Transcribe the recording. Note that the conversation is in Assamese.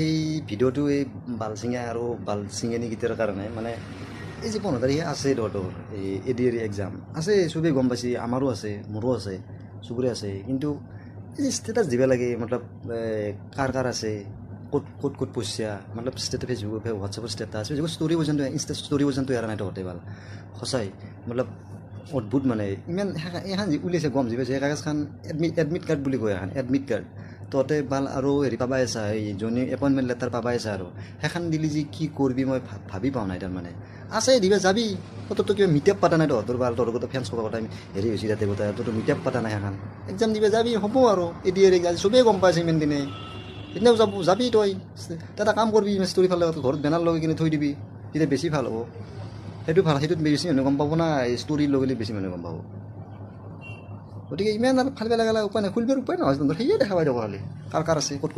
এই ভিডিঅ'টো এই বালচিঙা আৰু বালচিঙেনিকেইটাৰ কাৰণে মানে এই যে 15 তাৰিখে আছে তহঁতৰ এই ADR এক্সাম আছে, চবেই গম পাইছে, আমাৰো আছে, মোৰো আছে, চবৰে আছে। কিন্তু এই যে ষ্টেটাছ দিব লাগে, মতলব কাৰ কাৰ আছে, ক'ত ক'ত ক'ত পইচা, মতলব ফেচবুক হোৱাটছএপৰ ষ্টেটাছ ষ্টৰি পৰ্যন্ত ইনষ্টা ষ্টৰি পৰ্যন্ত এৰা নাই তহঁতে ভাল সঁচাই, মতলব অদ্ভুত মানে ইমান এখন উলিয়াইছে গম যি পাইছে এই কাগজখন এডমিট কাৰ্ড বুলি কয়, এখন এডমিট কাৰ্ড তহঁতে ভাল আৰু হেৰি পাবাই আছা, এই জইনিং এপইণ্টমেণ্ট লেটাৰ পাবাই আছা, আৰু সেইখন দিলি যে কি কৰিবি মই ভাবি পাওঁ নাই তাৰমানে। আছে দিবা যাবি, তোৰতো কিবা মিট আপ পাতা নাই তহঁতৰ ভাল, তহঁতৰ গোটেই ফেন্স ক'ব কথা হেৰি হৈছে তাতে গোটেই তোৰতো মিট আপ পাতা নাই, সেইখন এক্সাম দিবা যাবি হ'ব আৰু ADR এক্সাম চবেই গম পাইছে ইমান দিনে, সেইদিনাও যাবি তই এটা কাম কৰিবি, ষ্টৰি ফালে ঘৰত বেনাৰ লগাই কিনে থৈ দিবি, তেতিয়া বেছি ভাল হ'ব। সেইটো ভাল, সেইটোত বেছি মানুহে গম পাব না, ষ্টৰি লগালে বেছি মানুহে গম পাব। গতিকে ইমান আৰু ফালিব লগা উপায় নাই, খুলিবৰ উপায় নহয়, সেয়ে দেখা পাই যাব খালি কাৰ কাৰ আছে ক'ত ক'ত